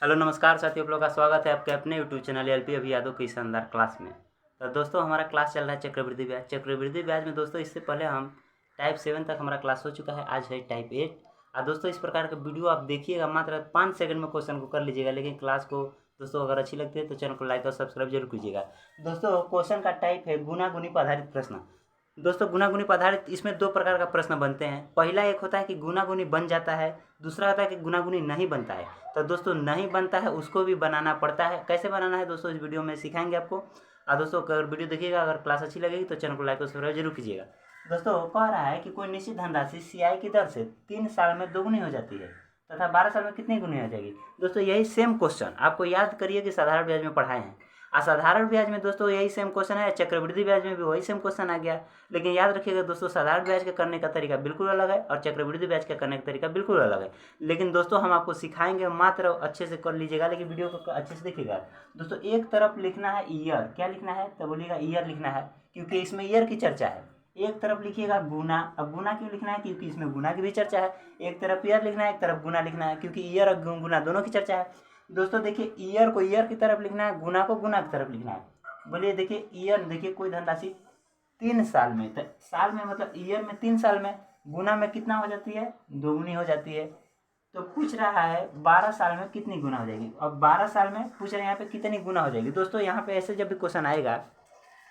Hello नमस्कार साथियों, आप लोग का स्वागत है आपके अपने यूट्यूब चैनल एलपी अभी यादव की शानदार क्लास में। तो दोस्तों हमारा क्लास चल रहा है चक्रवृद्धि ब्याज। चक्रवृद्धि ब्याज में दोस्तों इससे पहले हम टाइप 7 तक हमारा क्लास हो चुका है, आज है टाइप 8। और दोस्तों इस प्रकार का वीडियो आप देखिएगा, मात्र 5 सेकंड में क्वेश्चन को कर लीजिएगा। लेकिन क्लास को दोस्तों अगर अच्छी लगती है तो चैनल को लाइक और सब्सक्राइब जरूर कीजिएगा। दोस्तों क्वेश्चन का टाइप है गुना गुनी पर आधारित प्रश्न। दोस्तों गुना गुनी पर आधारित इसमें दो प्रकार का प्रश्न बनते हैं। पहला एक होता है कि गुना गुनी बन जाता है, दूसरा होता है कि गुना गुनी नहीं बनता है। तो दोस्तों नहीं बनता है उसको भी बनाना पड़ता है। कैसे बनाना है दोस्तों इस वीडियो में सिखाएंगे आपको। और दोस्तों अगर वीडियो देखिएगा, अगर क्लास अच्छी लगेगी तो चैनल को लाइक और सब्सक्राइब जरूर कीजिएगा। दोस्तों कह रहा है कि कोई निश्चित धनराशि सीआई की दर से 3 साल में दोगुनी हो जाती है तथा 12 साल में कितनी गुनी हो जाएगी। दोस्तों यही सेम क्वेश्चन आपको याद करिए कि साधारण ब्याज में पढ़ाए हैं। असाधारण ब्याज में दोस्तों यही सेम क्वेश्चन है, चक्रवृद्धि ब्याज में भी वही सेम क्वेश्चन आ गया। लेकिन याद रखिएगा दोस्तों, साधारण ब्याज के करने का तरीका बिल्कुल अलग है और चक्रवृद्धि ब्याज के करने का तरीका बिल्कुल अलग है। लेकिन दोस्तों हम आपको सिखाएंगे, मात्र अच्छे से कर लीजिएगा, लेकिन वीडियो को अच्छे से देखिएगा। दोस्तों एक तरफ लिखना है ईयर, क्या लिखना है तो बोलिएगा ईयर लिखना है, क्योंकि इसमें ईयर की चर्चा है। एक तरफ लिखिएगा गुना। अब गुना क्यों लिखना है, क्योंकि इसमें गुना की भी चर्चा है। एक तरफ ईयर लिखना है, एक तरफ गुना लिखना है, क्योंकि ईयर और गुना दोनों की चर्चा है। दोस्तों देखिए, ईयर को ईयर की तरफ लिखना है, गुना को गुना की तरफ लिखना है। बोलिए देखिए ईयर, देखिए कोई धनराशि 3 साल में, तो साल में मतलब ईयर में 3 साल में, गुना में कितना हो जाती है, दोगुनी हो जाती है। तो पूछ रहा है 12 साल में कितनी गुना हो जाएगी। अब 12 साल में पूछ रहे हैं यहाँ पे कितनी गुना हो जाएगी। दोस्तों यहाँ पे ऐसे जब भी क्वेश्चन आएगा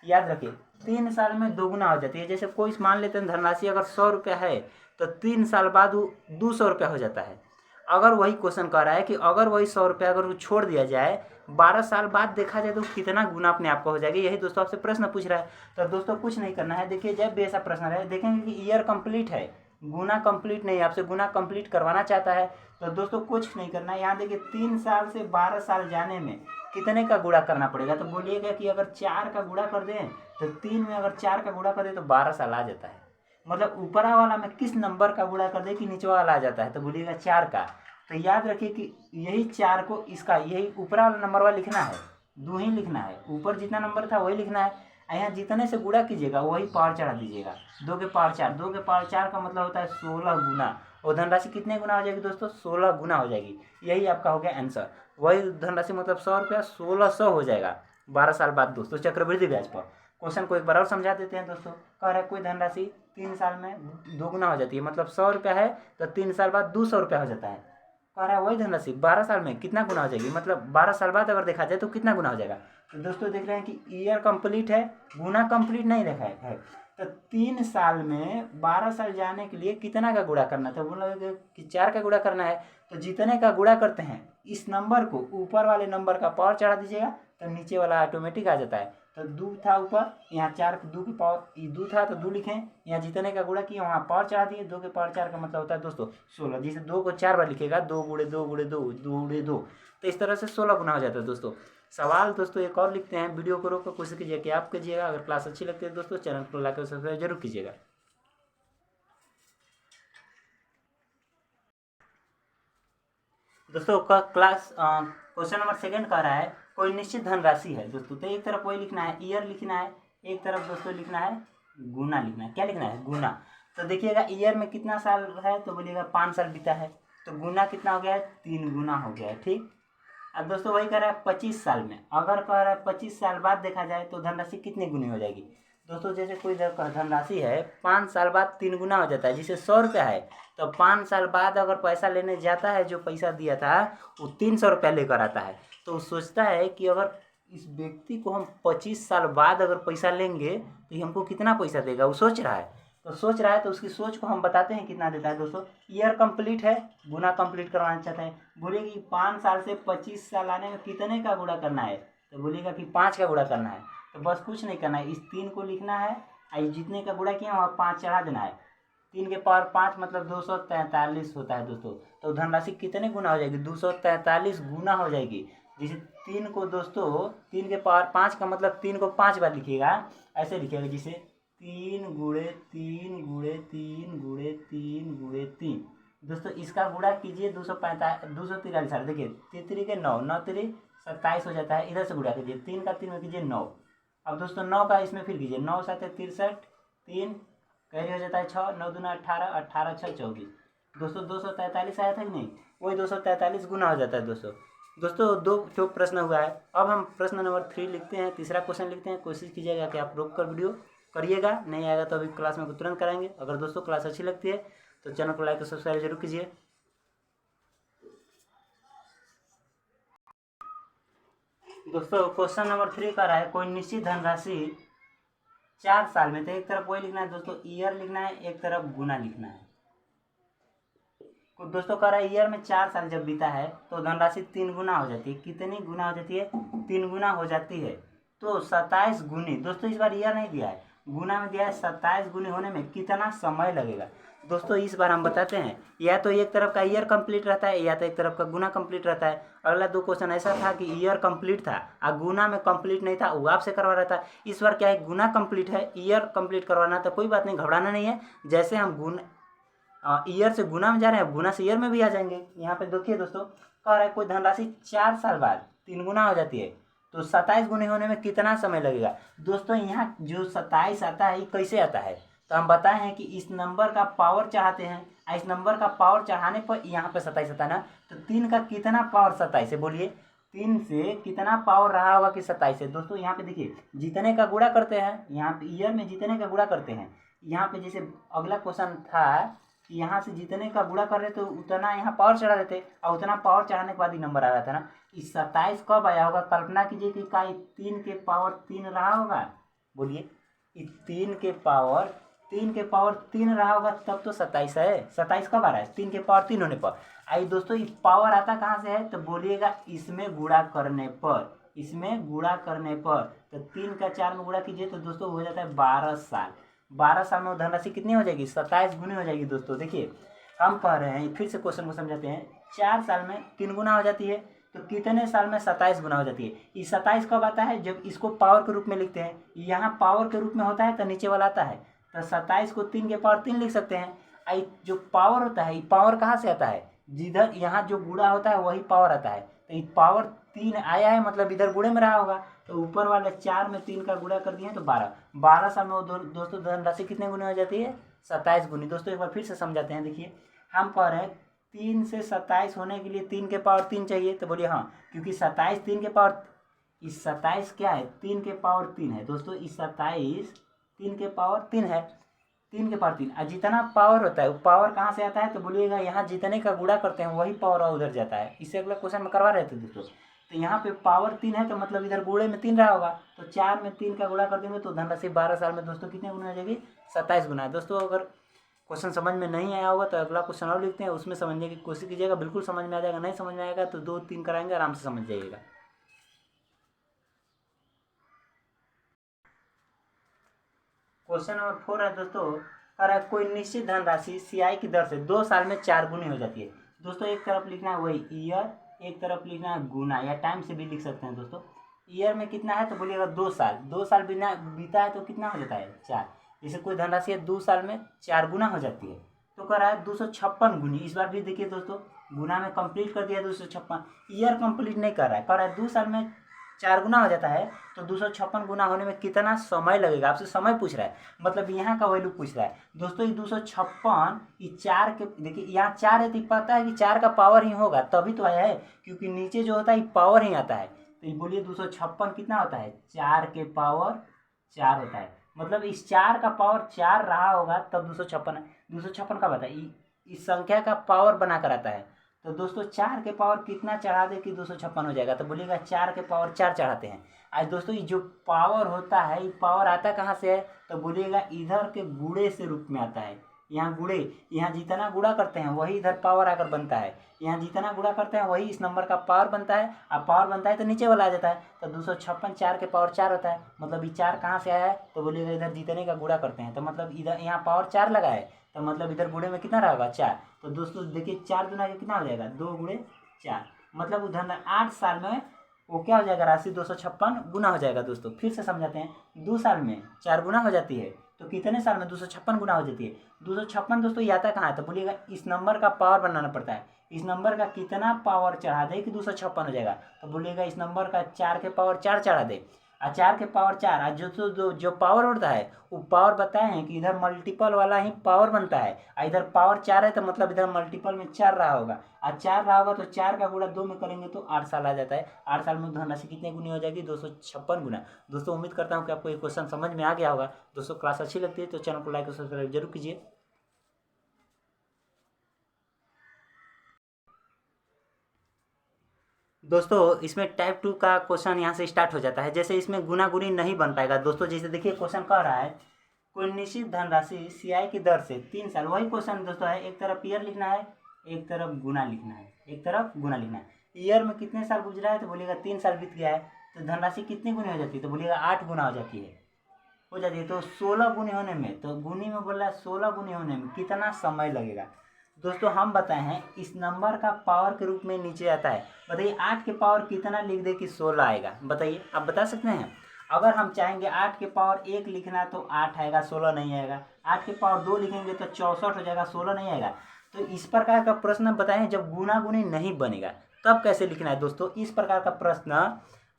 याद रखिए 3 साल में दोगुना हो जाती है। जैसे कोई मान लेते हैं धनराशि अगर 100 रुपया है तो 3 साल बाद वो 200 रुपया हो जाता है। अगर वही क्वेश्चन कह रहा है कि अगर वही 100 रुपया अगर वो छोड़ दिया जाए 12 साल बाद देखा जाए तो कितना गुना अपने आप का हो जाएगी। यही दोस्तों आपसे प्रश्न पूछ रहा है। तो दोस्तों कुछ नहीं करना है। देखिए जब भी ऐसा प्रश्न रहे देखेंगे कि ईयर कंप्लीट है, गुना कंप्लीट नहीं, आपसे गुना कंप्लीट करवाना चाहता है। तो दोस्तों कुछ नहीं करना है। यहाँ देखिए 3 साल से 12 साल जाने में कितने का गुणा करना पड़ेगा। तो बोलिएगा कि अगर 4 का गुणा कर दें तो 3 में अगर 4 का गुणा कर दें तो 12 साल आ जाता है। मतलब ऊपरा वाला में किस नंबर का गुणा कर दे कि नीचे वाला आ जाता है, तो बोलिएगा 4 का। तो याद रखिए कि यही 4 को इसका यही ऊपरा वाला नंबर वाला लिखना है, 2 ही लिखना है। ऊपर जितना नंबर था वही लिखना है, यहाँ जितने से गुणा कीजिएगा वही पावर चढ़ा दीजिएगा। 2 के पावर 4, 2 के पावर 4 का मतलब होता है 16 गुना। और धनराशि कितने गुना हो जाएगी दोस्तों, 16 गुना हो जाएगी। यही आपका हो गया आंसर। वही धनराशि मतलब 100 रुपया 1600 हो जाएगा 12 साल बाद दोस्तों चक्रवृद्धि ब्याज पर। क्वेश्चन को एक बार और समझा देते हैं दोस्तों। कह रहा है कोई धनराशि 3 साल में दोगुना हो जाती है, मतलब 100 रुपया है तो 3 साल बाद 200 रुपया हो जाता है। कह रहा है वही धनराशि 12 साल में कितना गुना हो जाएगी, मतलब 12 साल बाद अगर देखा जाए तो कितना गुना हो जाएगा। तो दोस्तों देख रहे हैं कि ईयर कंप्लीट है, गुना कंप्लीट नहीं देखा है। तो 3 साल में 12 साल जाने के लिए कितना का गुणा करना था, बोला कि 4 का गुणा करना है। तो जितने का गुणा करते हैं इस नंबर को ऊपर वाले नंबर का पावर चढ़ा दीजिएगा तो नीचे वाला ऑटोमेटिक आ जाता है। तो 2 था ऊपर, यहाँ 4 2 के पावर 2 था तो 2 लिखें, यहाँ जितने का गुणा किए वहाँ पावर चढ़ा दिए। 2 के पावर 4 का मतलब होता है दोस्तों 16। जिसे 2 को 4 बार लिखेगा, 2 गुणे 2 गुणे 2 2 गुणे 2, तो इस तरह से 16 गुना हो जाता है दोस्तों। सवाल दोस्तों एक और लिखते हैं, वीडियो को रोककर कोशिश कीजिए कि आप कीजिएगा। अगर क्लास अच्छी लगती है दोस्तों चैनल को लाइक और सब्सक्राइब जरूर कीजिएगा। दोस्तों का क्लास क्वेश्चन नंबर 2 कह रहा है कोई निश्चित धनराशि है दोस्तों। तो एक तरफ वही लिखना है ईयर लिखना है, एक तरफ दोस्तों लिखना है गुना लिखना है। क्या लिखना है, गुना। तो देखिएगा ईयर में कितना साल है तो बोलिएगा 5 साल बीता है। तो गुना कितना हो गया है, 3 गुना हो गया है। ठीक। अब दोस्तों वही कह रहा है 25 साल में, अगर कह रहा है 25 साल बाद देखा जाए तो धनराशि कितनी गुनी हो जाएगी। दोस्तों जैसे कोई धनराशि है 5 साल बाद 3 गुना हो जाता है। जिसे 100 रुपया है तो 5 साल बाद अगर पैसा लेने जाता है, जो पैसा दिया था वो 300 रुपया लेकर आता है। तो वो सोचता है कि अगर इस व्यक्ति को हम 25 साल बाद अगर पैसा लेंगे तो ये हमको कितना पैसा देगा, वो सोच रहा है। तो सोच रहा है तो उसकी सोच को हम बताते हैं कितना देता है दोस्तों। ईयर कंप्लीट है, गुना कंप्लीट करवाना चाहते हैं। बोलिए कि 5 साल से 25 साल आने में कितने का गुणा करना है, तो बोलिएगा कि 5 का गुणा करना है। तो बस कुछ नहीं करना है, इस 3 को लिखना है और जितने का गुणा किया वहाँ 5 चढ़ा देना है। 3 के पावर 5 मतलब 243 होता है दोस्तों। तो धनराशि कितने गुना हो जाएगी, 243 गुना हो जाएगी। जिसे 3 को दोस्तों 3 के पावर 5 का मतलब 3 को 5 बार लिखिएगा, ऐसे लिखिएगा जिसे 3 गुणे 3 गुणे 3 गुणे 3 गुणे 3। दोस्तों इसका गुणा कीजिए 243। देखिए 3 के 9, 9 3 27 हो जाता है। इधर से गुणा कीजिए 3 का 3 में कीजिए 9। अब दोस्तों 9 का इसमें फिर कीजिए 9 7 63, 3 कैरी हो जाता है 6, 9 दूना 18, 18 6 24। दोस्तों 243 आया था कि नहीं, वही 243 गुना हो जाता है दोस्तों। दोस्तों 2 प्रश्न हुआ है। अब हम प्रश्न नंबर 3 लिखते हैं, तीसरा क्वेश्चन लिखते हैं। कोशिश कीजिएगा कि आप रोक कर वीडियो करिएगा, नहीं आएगा तो अभी क्लास में तुरंत कराएंगे। अगर दोस्तों क्लास अच्छी लगती है तो चैनल को लाइक और सब्सक्राइब जरूर कीजिए। दोस्तों क्वेश्चन नंबर 3 कर रहा है, कोई निश्चित धनराशि 4 साल में, तो एक तरफ वही लिखना है दोस्तों, ईयर लिखना है, एक तरफ गुना लिखना है। दोस्तों कह रहा है ईयर में 4 साल जब बीता है तो धनराशि 3 गुना हो जाती है। कितनी गुना हो जाती है? 3 गुना हो जाती है। तो 27 गुनी, दोस्तों इस बार ईयर नहीं दिया है, गुना में दिया है। 27 गुनी होने में कितना समय लगेगा? दोस्तों इस बार हम बताते हैं, या तो एक तरफ का ईयर कंप्लीट रहता है या तो एक तरफ का गुना कंप्लीट रहता है। अगला 2 क्वेश्चन ऐसा था कि ईयर कंप्लीट था और गुना में कंप्लीट नहीं था, वो आपसे करवा रहा था। इस बार क्या है, गुना कंप्लीट है, ईयर कंप्लीट करवाना, तो कोई बात नहीं, घबराना नहीं है। जैसे हम गुना ईयर से गुना में जा रहे हैं, गुना से ईयर में भी आ जाएंगे। यहाँ पे देखिए दोस्तों, कह रहा है कोई धनराशि 4 साल बाद 3 गुना हो जाती है, तो 27 गुने होने में कितना समय लगेगा? दोस्तों यहाँ जो 27 आता है ये कैसे आता है, तो हम बताए हैं कि इस नंबर का पावर चाहते हैं, इस नंबर का पावर चढ़ाने पर यहाँ पे 27 आता है ना, तो 3 का कितना पावर 27 है? बोलिए 3 से कितना पावर रहा होगा कि 27 है? दोस्तों यहाँ पे देखिए, जितने का गुणा करते हैं, यहाँ पे ईयर में जितने का गुणा करते हैं, यहाँ पे जैसे अगला क्वेश्चन था, यहाँ से जितने का गुणा कर रहे तो उतना यहाँ पावर चढ़ा देते, और उतना पावर चढ़ाने के बाद ही नंबर आ रहा था ना। इस 27 कब आया होगा? कल्पना कीजिए कि का 3 के पावर 3 रहा होगा। बोलिए, इस 3 के पावर 3 रहा होगा, तब तो 27 है। 27 कब आ रहा है? 3 के पावर 3 होने पर। आइए दोस्तों, ये पावर आता कहाँ से है? तो बोलिएगा इसमें गुणा करने पर, इसमें गुणा करने पर। तो 3 का 4 में गुणा कीजिए तो दोस्तों हो जाता है 12 साल। 12 साल में वो धनराशि कितनी हो जाएगी? 27 गुनी हो जाएगी। दोस्तों देखिए, हम कह रहे हैं, फिर से क्वेश्चन को समझाते हैं। 4 साल में 3 गुना हो जाती है, तो कितने साल में 27 गुना हो जाती है? ये 27 कब आता है? जब इसको पावर के रूप में लिखते हैं। यहाँ पावर के रूप में होता है तो नीचे वाला आता है, तो 27 को 3 के पावर 3 लिख सकते हैं। आई जो पावर होता है, ये पावर कहाँ से आता है? जिधर यहाँ जो गुणा होता है वही पावर आता है, तो ये पावर 3 आया है, मतलब इधर गुणे में रहा होगा। तो ऊपर वाले 4 में 3 का गुणा कर दिए तो 12 साल में वो दोस्तों धनराशि कितने गुनी हो जाती है? 27 गुनी। दोस्तों एक बार फिर से समझाते हैं। देखिए, हम कह रहे हैं 3 से 27 होने के लिए 3 के पावर 3 चाहिए, तो बोलिए हाँ, क्योंकि 27 3 के पावर, इस 27 क्या है? 3 के पावर 3 है। दोस्तों इस 27 3 के पावर 3 है, 3 के पावर 3। और जितना पावर होता है वो पावर कहाँ से आता है? तो बोलिएगा यहाँ जितने का गुणा करते हैं वही पावर उधर जाता है। इससे अगला क्वेश्चन में करवा रहे थे दोस्तों। तो यहाँ पे पावर 3 है, तो मतलब इधर गुणे में 3 रहा होगा, तो 4 में 3 का गुणा कर देंगे तो धनराशि 12 साल में दोस्तों कितने गुना हो जाएगी? 27 गुना है। दोस्तों अगर क्वेश्चन समझ में नहीं आया होगा तो अगला क्वेश्चन और लिखते हैं, उसमें समझने की कोशिश कीजिएगा, बिल्कुल समझ में आ जाएगा। नहीं समझ में आएगा तो 2-3 कराएंगे, आराम से समझ जाइएगा। क्वेश्चन नंबर 4 है दोस्तों, कह रहा है कोई निश्चित धनराशि सीआई की दर से 2 साल में 4 गुनी हो जाती है। दोस्तों एक तरफ लिखना है वही ईयर, एक तरफ लिखना है गुना, या टाइम से भी लिख सकते हैं दोस्तों। ईयर में कितना है तो बोलिएगा 2 साल, 2 साल बिना बीता है तो कितना हो जाता है? 4। जैसे कोई धनराशि है 2 साल में 4 गुना हो जाती है, तो कह रहा है 256 गुनी। इस बार भी देखिए दोस्तों, गुना में कंप्लीट कर दिया 256, ईयर कंप्लीट नहीं कर रहा है, कह रहा है 2 साल में 4 गुना हो जाता है, तो 256 गुना होने में कितना समय लगेगा? आपसे समय पूछ रहा है, मतलब यहाँ का वैल्यू पूछ रहा है। दोस्तों ये 256, ये 4 के, देखिए यहाँ 4 है तो पता है कि 4 का पावर ही होगा, तभी तो आया है, क्योंकि नीचे जो होता है ये पावर ही आता है। तो ये बोलिए 256 कितना होता है? 4 के पावर 4 होता है, मतलब इस 4 का पावर 4 रहा होगा तब 256 है। 256 का बताइए, इस संख्या का पावर बनाकर आता है, तो दोस्तों 4 के पावर कितना चढ़ा दे कि 256 हो जाएगा? तो बोलिएगा 4 के पावर 4 चढ़ाते हैं। आज दोस्तों ये जो पावर होता है, ये पावर आता कहाँ से है? तो बोलिएगा इधर के गुणे से रूप में आता है। यहाँ गुणे, यहाँ जितना गुणा करते हैं वही इधर पावर आकर बनता है, यहाँ जितना गुणा करते हैं वही इस नंबर का पावर बनता है, अब पावर बनता है तो नीचे वाला आ जाता है। तो 256 4 के पावर 4 होता है, मतलब ये 4 कहाँ से आया है? तो बोलिएगा इधर जितने का गुणा करते हैं, तो मतलब इधर यहाँ पावर 4 लगा है, तो मतलब इधर गुणे में कितना रहेगा? 4। तो दोस्तों देखिए 4 गुना के कितना हो जाएगा? 2 गुणे 4, मतलब उधर 8 साल में वो क्या हो जाएगा? राशि 256 गुना हो जाएगा। दोस्तों फिर से समझाते हैं, 2 साल में 4 गुना हो जाती है, तो कितने साल में 256 गुना हो जाती है? 256 दोस्तों ये आता कहाँ है? तो बोलिएगा इस नंबर का पावर बनाना पड़ता है, इस नंबर का कितना पावर चढ़ा दे कि 256 हो जाएगा? तो बोलिएगा इस नंबर का 4 के पावर 4 चढ़ा दे, और 4 के पावर 4, और जो पावर होता है वो पावर बताए हैं कि इधर मल्टीपल वाला ही पावर बनता है, और इधर पावर 4 है तो मतलब इधर मल्टीपल में 4 रहा होगा, और 4 रहा होगा तो 4 का गुणा 2 में करेंगे तो 8 साल आ जाता है। 8 साल में धनराशि कितने गुनी हो जाएगी? 256 गुना। दोस्तों उम्मीद करता हूँ कि आपको ये क्वेश्चन समझ में आ गया होगा। दोस्तों क्लास अच्छी लगती है तो चैनल को लाइक और सब्सक्राइब जरूर कीजिए। दोस्तों इसमें टाइप 2 का क्वेश्चन यहाँ से स्टार्ट हो जाता है। जैसे इसमें गुना गुनी नहीं बन पाएगा दोस्तों। जैसे देखिए क्वेश्चन कह रहा है कोई निश्चित धनराशि सीआई की दर से 3 साल, वही क्वेश्चन दोस्तों है, एक तरफ ईयर लिखना है, एक तरफ गुना लिखना है, एक तरफ गुना लिखना है। ईयर में कितने साल गुजरा है तो बोलिएगा 3 साल बीत गया है, तो धनराशि कितनी गुनी हो जाती है तो बोलिएगा 8 गुना हो जाती है। तो 16 गुनी होने में, तो गुनी में बोल रहा है 16 गुनी होने में कितना समय लगेगा? दोस्तों हम बताए हैं इस नंबर का पावर के रूप में नीचे आता है। बताइए 8 के पावर कितना लिख दे कि 16 आएगा? बताइए, आप बता सकते हैं? अगर हम चाहेंगे 8 के पावर 1 लिखना तो 8 आएगा, 16 नहीं आएगा। 8 के पावर 2 लिखेंगे तो 64 हो जाएगा, 16 नहीं आएगा। तो इस प्रकार का प्रश्न बताएं जब गुना गुनी नहीं बनेगा तब कैसे लिखना है। दोस्तों इस प्रकार का प्रश्न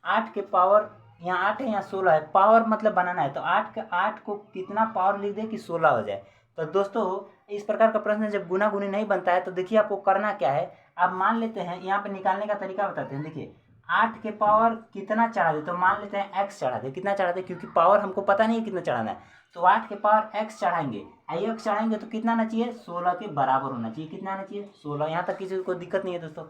8 के पावर, यहाँ 8 है यहाँ 16 है, पावर मतलब बनाना है, तो 8 को कितना पावर लिख दे कि 16 हो जाए। तो दोस्तों इस प्रकार का प्रश्न जब गुना गुनी नहीं बनता है तो देखिए आपको करना क्या है। आप मान लेते हैं, यहाँ पे निकालने का तरीका बताते हैं। देखिए 8 के पावर कितना चढ़ा दे, तो मान लेते हैं x चढ़ा दे। कितना चढ़ा दे? क्योंकि पावर हमको पता नहीं है कितना चढ़ाना है, तो 8 के पावर x चढ़ाएंगे। x चढ़ाएंगे तो कितना आना चाहिए? 16 के बराबर होना चाहिए। कितना आना चाहिए? 16। यहाँ तक किसी को दिक्कत नहीं है दोस्तों।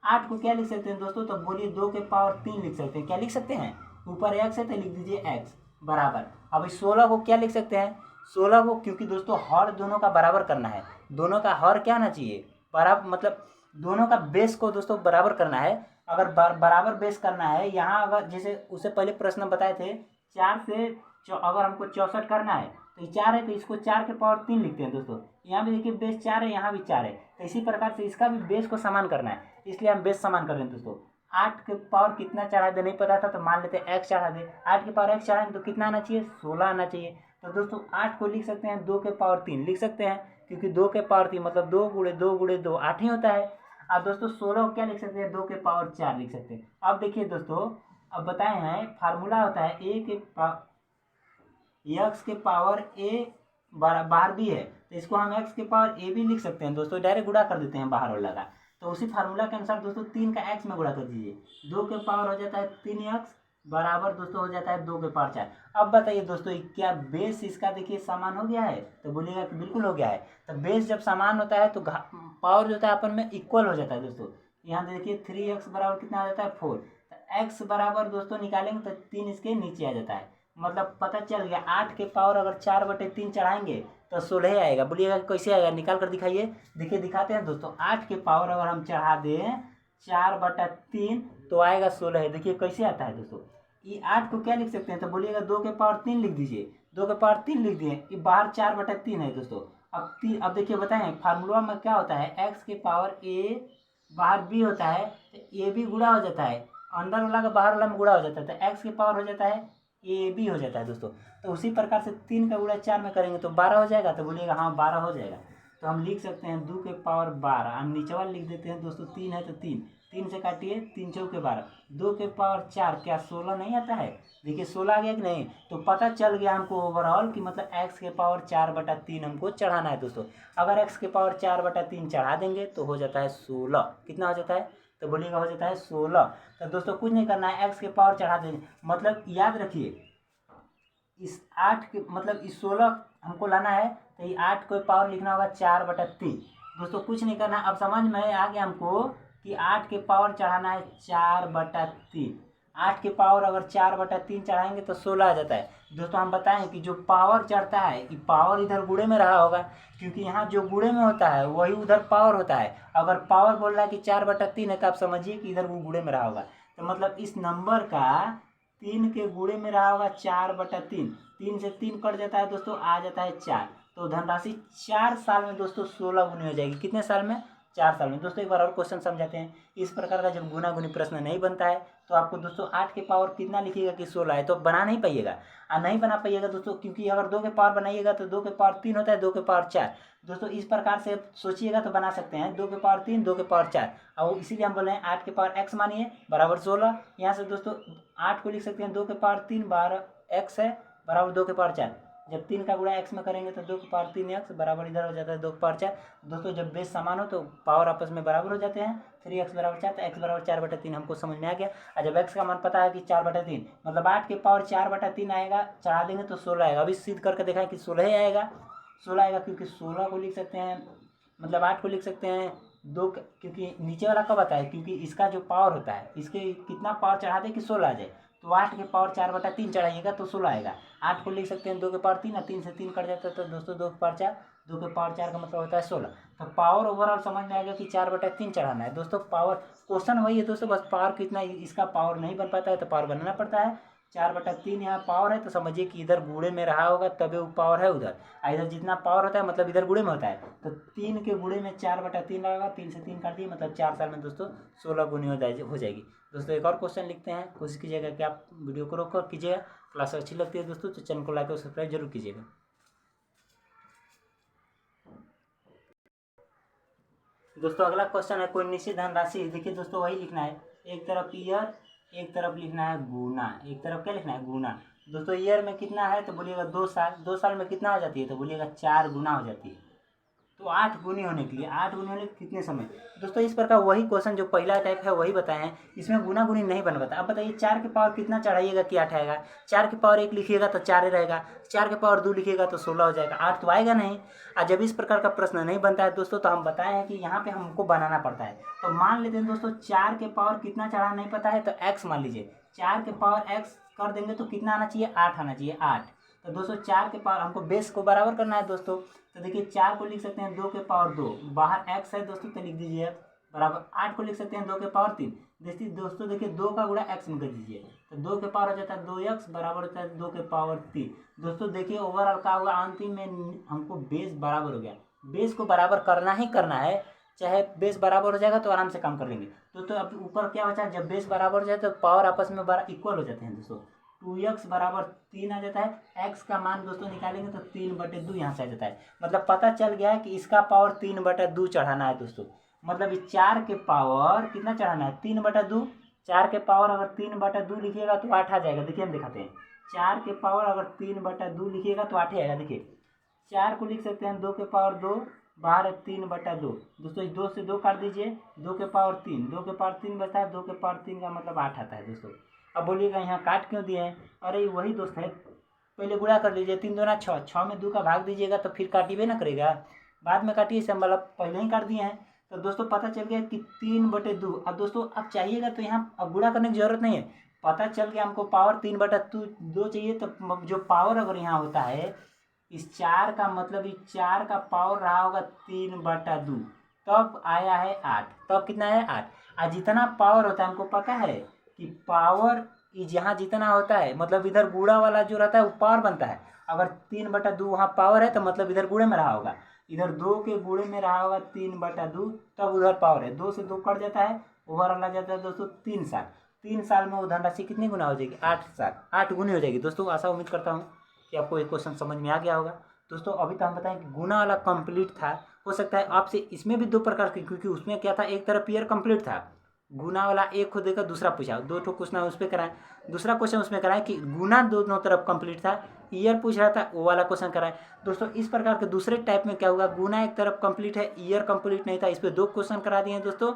8 को क्या लिख सकते हैं दोस्तों? तो बोलिए 2 के पावर 3 लिख सकते हैं। क्या लिख सकते हैं? ऊपर x है तो लिख दीजिए x बराबर। अब इस 16 को क्या लिख सकते हैं? 16 को, क्योंकि दोस्तों हर दोनों का बराबर करना है, दोनों का हर क्या आना चाहिए? बराबर, मतलब दोनों का बेस को दोस्तों बराबर करना है। अगर बराबर बेस करना है, यहाँ अगर जैसे उससे पहले प्रश्न बताए थे 4 से अगर हमको 64 करना है तो 4 है तो इसको 4 के पावर 3 लिखते हैं दोस्तों। यहाँ भी देखिए बेस 4 है, यहाँ भी 4 है, तो इसी प्रकार से इसका भी बेस को समान करना है, इसलिए हम बेस समान कर रहे हैं दोस्तों। 8 के पावर कितना चढ़ा दे नहीं पता था तो मान लेते हैं x चढ़ा दे। 8 के पावर x चढ़ाएंगे तो कितना आना चाहिए? 16 आना चाहिए। तो दोस्तों 8 को लिख सकते हैं 2 के पावर 3 लिख सकते हैं, क्योंकि 2 के पावर 3 मतलब 2 गुणे 2 गुणे 2 8 ही होता है। अब दोस्तों 16 को क्या लिख सकते हैं? 2 के पावर 4 लिख सकते हैं। अब देखिए दोस्तों, अब बताए हैं फार्मूला होता है x के पावर a बाहर भी है, तो इसको हम x के पावर a भी लिख सकते हैं दोस्तों। डायरेक्ट गुणा कर देते हैं बाहर वाला का, तो उसी फार्मूला के अनुसार दोस्तों 3 का x में गुणा कर दीजिए। 2 के पावर हो जाता है 3x बराबर दोस्तों हो जाता है 2 के पावर 4। अब बताइए दोस्तों क्या बेस इसका देखिए समान हो गया है? तो बोलिएगा कि बिल्कुल हो गया है। तो बेस जब समान होता है तो पावर जो होता है अपन में इक्वल हो जाता है दोस्तों। यहाँ देखिए 3x बराबर कितना आ जाता है? 4। तो x बराबर दोस्तों निकालेंगे तो 3 इसके नीचे आ जाता है। मतलब पता चल गया 8 के पावर अगर 4/3 चढ़ाएंगे तो 16 आएगा। बोलिएगा कैसे आएगा? निकाल कर दिखाइए। देखिए दिखाते हैं दोस्तों। 8 के पावर अगर हम चढ़ा दें 4/3 तो आएगा 16। देखिए कैसे आता है दोस्तों। ये 8 को क्या लिख सकते हैं? तो बोलिएगा 2 के पावर 3 लिख दीजिए। 2 के पावर 3 लिख दिए, ये बाहर 4/3 है दोस्तों। अब देखिए बताएं फार्मूला में क्या होता है? x के पावर a बाहर b होता है तो a भी गुणा हो जाता है, अंदर वाला का बाहर वाला में गुणा हो जाता है, तो x के पावर हो जाता है a b हो जाता है दोस्तों। तो उसी प्रकार से 3 का गुणा 4 में करेंगे तो 12 हो जाएगा। तो बोलिएगा हाँ 12 हो जाएगा। तो हम लिख सकते हैं 2 के पावर 12। हम नीचे वाला लिख देते हैं दोस्तों। 3 है तो 3 से काटिए, 3 चौके 12। 2 के पावर 4 क्या 16 नहीं आता है? देखिए 16 आ गया कि नहीं? तो पता चल गया हमको ओवरऑल कि मतलब x के पावर 4/3 हमको चढ़ाना है दोस्तों। अगर x के पावर 4/3 चढ़ा देंगे तो हो जाता है 16। कितना हो जाता है? तो बोलिएगा हो जाता है 16। तो दोस्तों कुछ नहीं करना है, x के पावर चढ़ा देंगे। मतलब याद रखिए इस 8 के मतलब इस 16 हमको लाना है, तो ये 8 को पावर लिखना होगा 4/3। दोस्तों कुछ नहीं करना, अब समझ में आ गया हमको कि 8 के पावर चढ़ाना है 4/3। 8 के पावर अगर 4/3 चढ़ाएंगे तो 16 आ जाता है। दोस्तों हम बताएं कि जो पावर चढ़ता है ये पावर इधर गुणे में रहा होगा, क्योंकि यहाँ जो गुणे में होता है वही उधर पावर होता है। अगर पावर बोल रहा है कि 4/3 है तो आप समझिए कि इधर वो गुणे में रहा होगा। तो मतलब इस नंबर का 3 के गुणे में रहा होगा 4/3। 3 से 3 कट जाता है दोस्तों, आ जाता है 4। तो धनराशि 4 साल में दोस्तों 16 गुनी हो जाएगी। कितने साल में? 4 साल में। दोस्तों एक बार और क्वेश्चन समझाते हैं। इस प्रकार का जब गुना गुनी प्रश्न नहीं बनता है तो आपको दोस्तों 8 के पावर कितना लिखिएगा कि 16 है, तो बना नहीं पाइएगा और नहीं बना पाइएगा दोस्तों, क्योंकि अगर 2 के पावर बनाइएगा तो 2 के पावर 3 होता है, 2 के पावर 4। दोस्तों इस प्रकार से सोचिएगा तो बना सकते हैं 2 के पावर 3, 2 के पावर 4, और इसीलिए हम बोल रहे हैं 8 के पावर x मानिए बराबर 16। यहाँ से दोस्तों 8 को लिख सकते हैं 2 के पावर 3 12 x है बराबर 2 के पावर 4। जब 3 का गुणा x में करेंगे तो 2 के पावर 3x बराबर इधर हो जाता है 2 के पावर 4। दोस्तों जब बेस समान हो तो पावर आपस में बराबर हो जाते हैं। 3x बराबर 4, तो x बराबर 4/3 हमको समझ में आ गया। और जब x का मान पता है कि 4/3 मतलब 8 के पावर 4/3 आएगा, चढ़ा देंगे तो 16 आएगा। अभी सिद्ध करके देखा है कि 16 ही आएगा, 16 आएगा, क्योंकि 16 को लिख सकते हैं मतलब 8 को लिख सकते हैं 2, क्योंकि नीचे वाला कब आता है, क्योंकि इसका जो पावर होता है इसके कितना पावर चढ़ा दे कि 16 आ जाए, तो 8 के पावर 4/3 चढ़ाइएगा तो 16 आएगा। 8 को लिख सकते हैं 2 के पावर 3 और 3 से 3 कट जाता है तो दोस्तों 2 के पावर 4, 2 के पावर 4 का मतलब होता है 16। तो पावर ओवरऑल समझ में आएगा कि 4/3 चढ़ाना है। दोस्तों पावर क्वेश्चन वही है दोस्तों, बस पावर कितना, इसका पावर नहीं बन पाता है तो पावर बनाना पड़ता है। 4/3 यहाँ पावर है तो समझिए कि इधर गुणे में रहा होगा तभी वो पावर है उधर, इधर जितना पावर होता है मतलब इधर गुणे में होता है, तो 3 के गुणे में 4/3 लगेगा, 3 से 3 काट दिए मतलब 4 साल में दोस्तों 16 गुनी हो जाएगी। दोस्तों एक और क्वेश्चन लिखते हैं, कोशिश कीजिएगा कि आप वीडियो को रोक कर कीजिएगा। क्लास अच्छी लगती है दोस्तों तो चैनल को लाइक और सब्सक्राइब जरूर कीजिएगा। दोस्तों अगला क्वेश्चन है, कोई निश्चित धनराशि, देखिए दोस्तों वही लिखना है, एक तरफ ईयर एक तरफ लिखना है गुना, एक तरफ क्या लिखना है गुना। दोस्तों ईयर में कितना है तो बोलिएगा 2 साल, 2 साल में कितना हो जाती है तो बोलिएगा 4 गुना हो जाती है। तो 8 गुनी होने के लिए 8 गुनी होने के कितने समय। दोस्तों इस प्रकार वही क्वेश्चन जो पहला टाइप है वही बताए हैं, इसमें गुना गुनी नहीं बन पाता। अब बताइए 4 के पावर कितना चढ़ाइएगा कि 8 आएगा, 4 के पावर 1 लिखिएगा तो 4 रहेगा, 4 के पावर 2 लिखिएगा तो 16 हो जाएगा, 8 तो आएगा नहीं। और जब इस प्रकार का प्रश्न नहीं बनता है दोस्तों तो हम बताए हैं कि यहाँ पे हमको बनाना पड़ता है। तो मान लेते हैं दोस्तों 4 के पावर कितना चढ़ा नहीं पता है तो x मान लीजिए, 4 के पावर x कर देंगे तो कितना आना चाहिए 8 आना चाहिए 8। तो दोस्तों 4 के पावर हमको बेस को बराबर करना है दोस्तों, तो देखिए 4 को लिख सकते हैं 2 के पावर 2, बाहर x है दोस्तों तो लिख दीजिए x बराबर, 8 को लिख सकते हैं 2 के पावर 3। देखिए दोस्तों देखिए 2 का गुणा x में कर दीजिए तो 2 के पावर हो जाता है 2x बराबर होता है 2 के पावर 3। दोस्तों देखिए ओवरऑल का होगा अंतिम में हमको बेस बराबर हो गया, बेस को बराबर करना ही करना है, चाहे बेस बराबर हो जाएगा तो आराम से काम कर लेंगे। दोस्तों अब ऊपर क्या बचा, जब बेस बराबर हो जाए तो पावर आपस में इक्वल हो जाते हैं दोस्तों, 2x बराबर 3 आ जाता है। x का मान दोस्तों निकालेंगे तो 3/2 यहाँ से आ जाता है, मतलब पता चल गया है कि इसका पावर 3/2 चढ़ाना है दोस्तों। मतलब इस 4 के पावर कितना चढ़ाना है 3/2, 4 के पावर अगर 3/2 लिखिएगा तो 8 आ जाएगा। देखिए हम दिखाते हैं, 4 के पावर अगर 3/2 लिखिएगा तो 8 ही आएगा। देखिए 4 को लिख सकते हैं 2 के पावर 2, बाहर है 3/2। दोस्तों 2 से 2 काट दीजिए, 2 के पावर 3, 2 के पावर 3 बचता है, 2 के पावर 3 का मतलब 8 आता है दोस्तों। अब बोलिएगा यहाँ काट क्यों दिए हैं, अरे वही दोस्त है, पहले गुणा कर लीजिए, 3 दूना 6, 6 में 2 का भाग दीजिएगा तो फिर काटिए ना करेगा, बाद में काटिए से मतलब पहले ही काट दिए हैं। तो दोस्तों पता चल गया कि 3/2। अब दोस्तों अब चाहिएगा तो यहाँ अब गुणा करने की जरूरत नहीं है, पता चल गया हमको पावर 3/2 चाहिए, तो जो पावर अगर यहाँ होता है इस 4 का मतलब इस 4 का पावर रहा होगा 3/2, तब आया है 8, तब कितना है 8। और जितना पावर होता है हमको पता है कि पावर यहाँ जितना होता है मतलब इधर गुणा वाला जो रहता है वो पावर बनता है, अगर 3/2 वहाँ पावर है तो मतलब इधर गुणे में रहा होगा, इधर 2 के गुणे में रहा होगा 3/2, तब उधर पावर है, 2 से 2 कट जाता है, ओवरऑल आ जाता है दोस्तों 3 साल। 3 साल में वो धनराशि कितनी गुना हो जाएगी 8 साल, 8 गुनी हो जाएगी। दोस्तों आशा उम्मीद करता हूँ कि आपको एक क्वेश्चन समझ में आ गया होगा। दोस्तों अभी तो हम बताएं कि गुना वाला कंप्लीट था, हो सकता है आपसे इसमें भी 2 प्रकार के, क्योंकि उसमें क्या था एक तरफ ईयर कंप्लीट था, गुना वाला एक को देकर दूसरा पूछा, 2 ठो क्वेश्चन उस पर कराएं, दूसरा क्वेश्चन उसमें कराएं कि गुना दोनों तरफ कंप्लीट था, ईयर पूछ रहा था वो वाला क्वेश्चन कराएं। दोस्तों इस प्रकार के दूसरे टाइप में क्या होगा, गुना एक तरफ कंप्लीट है ईयर कंप्लीट नहीं था, इस पर 2 क्वेश्चन करा दिए हैं दोस्तों।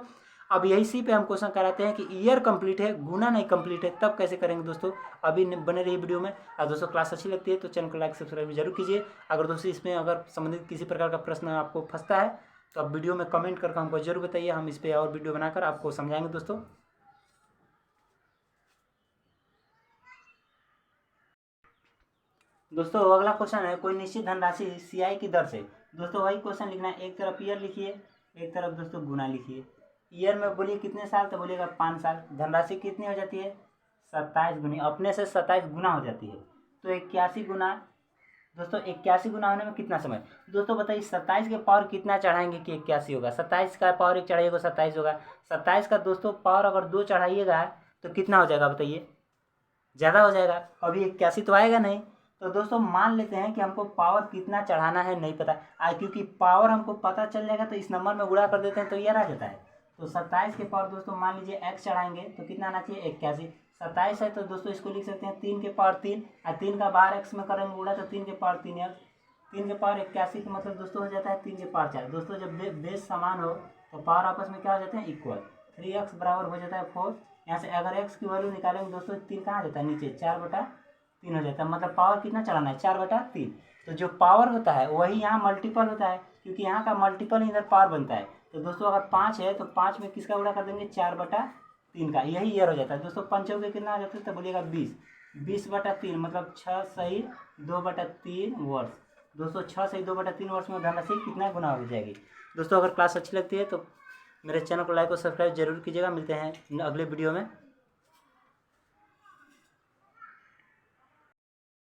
अब यही पे हम क्वेश्चन कराते हैं कि ईयर कंप्लीट है गुना नहीं कंप्लीट है, तब कैसे करेंगे दोस्तों, अभी बने रही वीडियो में। और दोस्तों क्लास अच्छी लगती है तो चैनल को लाइक सब्सक्राइब जरूर कीजिए। अगर दोस्तों इसमें अगर संबंधित किसी प्रकार का प्रश्न आपको फंसता है तो आप वीडियो में कमेंट करके हमको जरूर बताइए, हम इस पर और वीडियो बनाकर आपको समझाएंगे दोस्तों। दोस्तों अगला क्वेश्चन है, कोई निश्चित धनराशि सीआई की दर से। दोस्तों वही क्वेश्चन लिखना है, एक तरफ ईयर लिखिए एक तरफ दोस्तों गुना लिखिए। ईयर में बोलिए कितने साल तो बोलिएगा 5 साल। धनराशि कितनी हो जाती है 27 गुनी, अपने से 27 गुना हो जाती है, तो 81 गुना दोस्तों 81 गुना होने में कितना समय। दोस्तों बताइए 27 के पावर कितना चढ़ाएंगे कि 81 होगा। 27 का पावर 1 चढ़ाइएगा 27 होगा। 27 का दोस्तों पावर अगर 2 चढ़ाइएगा तो कितना हो जाएगा बताइए, ज़्यादा हो जाएगा। अभी 81 तो आएगा नहीं। तो दोस्तों मान लेते हैं कि हमको पावर कितना चढ़ाना है नहीं पता, क्योंकि पावर हमको पता चल जाएगा तो इस नंबर में गुणा कर देते हैं तो ये आ जाता है। तो 27 के पावर दोस्तों मान लीजिए x चढ़ाएंगे तो कितना आना चाहिए 81। 27 है तो दोस्तों इसको लिख सकते हैं 3 के पावर 3 और 3 का बाहर x में करेंगे गुणा तो 3 के पावर 3x। 3 के पावर 81 का मतलब दोस्तों हो जाता है 3 के पावर 4। दोस्तों जब बेस समान हो तो पावर आपस में क्या हो जाते हैं इक्वल। 3x बराबर हो जाता है 4। यहाँ से अगर x की वैल्यू निकालेंगे दोस्तों 3 कहाँ जाता है नीचे 4/3 हो जाता है। मतलब पावर कितना चढ़ाना है 4/3। तो जो पावर होता है वही यहाँ मल्टीपल होता है, क्योंकि यहाँ का मल्टीपल इधर पावर बनता है। तो दोस्तों अगर 5 है तो 5 में किसका गुणा कर देंगे 4/3 का, यही ईयर हो जाता है। दोस्तों पंचों के कितना आ जाता है तो बोलिएगा 20। 20/3 मतलब 6 सही 2/3 वर्ष। दोस्तों 6 सही 2/3 वर्ष में धनराशि कितना गुना हो जाएगी। दोस्तों अगर क्लास अच्छी लगती है तो मेरे चैनल को लाइक और सब्सक्राइब जरूर कीजिएगा। मिलते हैं अगले वीडियो में।